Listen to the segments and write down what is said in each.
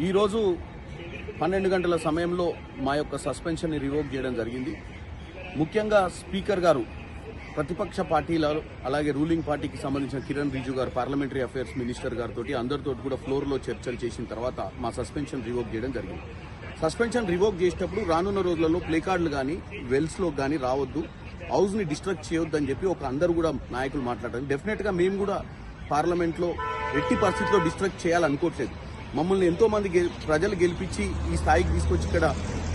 ఈరోజు 12 గంటల సమయంలో మా యొక్క సస్పెన్షన్ని రివోక్ చేయడం జరిగింది. ముఖ్యంగా స్పీకర్ గారు ప్రతిపక్ష పార్టీలలో అలాగే రూలింగ్ పార్టీకి సంబంధించిన కిరణ్ రిజిజు గారు పార్లమెంటరీ అఫైర్స్ మినిస్టర్ గారితో అందరితో కూడా ఫ్లోర్లో చర్చలు చేసిన తర్వాత మా సస్పెన్షన్ రివోక్ చేయడం జరిగింది. సస్పెన్షన్ రివోక్ చేసేటప్పుడు రానున్న రోజులలో ప్లే కార్డులు కానీ వెల్స్లో కానీ రావద్దు, హౌస్ని డిస్ట్రక్ట్ చేయొద్దని చెప్పి అందరూ కూడా నాయకులు మాట్లాడారు. డెఫినెట్గా మేము కూడా పార్లమెంట్లో ఎట్టి పరిస్థితిలో డిస్ట్రక్ట్ చేయాలనుకోవట్లేదు. మమ్మల్ని ఎంతోమంది ప్రజలు గెలిపించి ఈ స్థాయికి తీసుకొచ్చి ఇక్కడ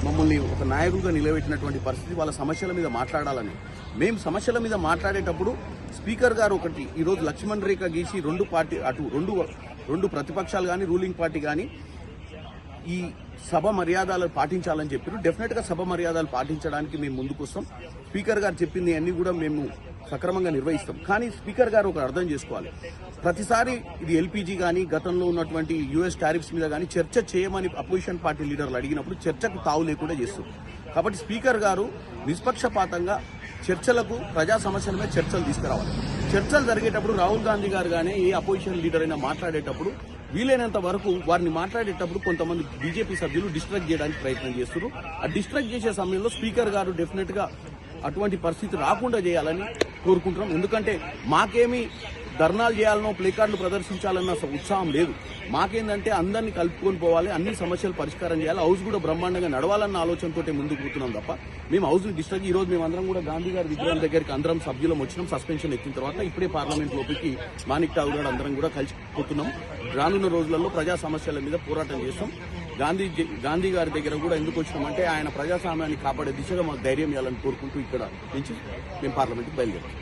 మమ్మల్ని ఒక నాయకుడిగా నిలబెట్టినటువంటి పరిస్థితి, వాళ్ళ సమస్యల మీద మాట్లాడాలని. మేము సమస్యల మీద మాట్లాడేటప్పుడు స్పీకర్ గారు ఒకటి ఈరోజు లక్ష్మణ్ రేఖ గీసి రెండు ప్రతిపక్షాలు కానీ రూలింగ్ పార్టీ కానీ ఈ సభ మర్యాదలు పాటించాలని చెప్పారు. డెఫినెట్గా సభ మర్యాదలు పాటించడానికి మేము ముందుకు వస్తాం. స్పీకర్ గారు చెప్పింది అన్ని కూడా మేము సక్రమంగా నిర్వహిస్తాం. కానీ స్పీకర్ గారు ఒక అర్థం చేసుకోవాలి, ప్రతిసారి ఇది ఎల్పీజీ కానీ గతంలో ఉన్నటువంటి యూఎస్ టారిఫ్స్ మీద కానీ చర్చ చేయమని అపోజిషన్ పార్టీ లీడర్లు అడిగినప్పుడు చర్చకు తావు లేకుండా చేస్తారు. కాబట్టి స్పీకర్ గారు నిష్పక్షపాతంగా చర్చలకు ప్రజా సమస్యల మీద చర్చలు తీసుకురావాలి. చర్చలు జరిగేటప్పుడు రాహుల్ గాంధీ గారు కానీ ఏ అపోజిషన్ లీడర్ అయినా మాట్లాడేటప్పుడు వీలైనంత వరకు వారిని మాట్లాడేటప్పుడు కొంతమంది బీజేపీ సభ్యులు డిస్ట్రాక్ట్ చేయడానికి ప్రయత్నం చేస్తున్నారు. ఆ డిస్ట్రాక్ట్ చేసే సమయంలో స్పీకర్ గారు డెఫినెట్గా అటువంటి పరిస్థితి రాకుండా చేయాలని కోరుకుంటున్నాం. ఎందుకంటే మాకేమీ ధర్నాలు చేయాలనో ప్లే కార్డులు ప్రదర్శించాలన్న ఉత్సాహం లేదు. మాకేందంటే అందరినీ కలుపుకొని పోవాలి, అన్ని సమస్యలు పరిష్కారం చేయాలి, హౌస్ కూడా బ్రహ్మాండంగా నడవాలన్న ఆలోచనతో ముందుకు పోతున్నాం తప్ప మేము హౌస్ని డిస్ట్రాక్ట్. ఈరోజు మేము అందరం కూడా గాంధీ గారి విగ్రహం దగ్గరికి అందరం సభ్యులం వచ్చినాం. సస్పెన్షన్ ఎక్కిన తర్వాత ఇప్పుడే పార్లమెంట్ లోపలికి మాణిక్ ఠాగూర్ గారు అందరం కూడా కలిసిపోతున్నాం. రానున్న రోజులలో ప్రజా సమస్యల మీద పోరాటం చేస్తాం. గాంధీ గారి దగ్గర కూడా ఎందుకు వచ్చినామంటే ఆయన ప్రజాస్వామ్యాన్ని కాపాడే దిశగా మాకు ధైర్యం ఇవ్వాలని కోరుకుంటూ ఇక్కడ నుంచి మేము పార్లమెంట్కి బయలుదేరాం.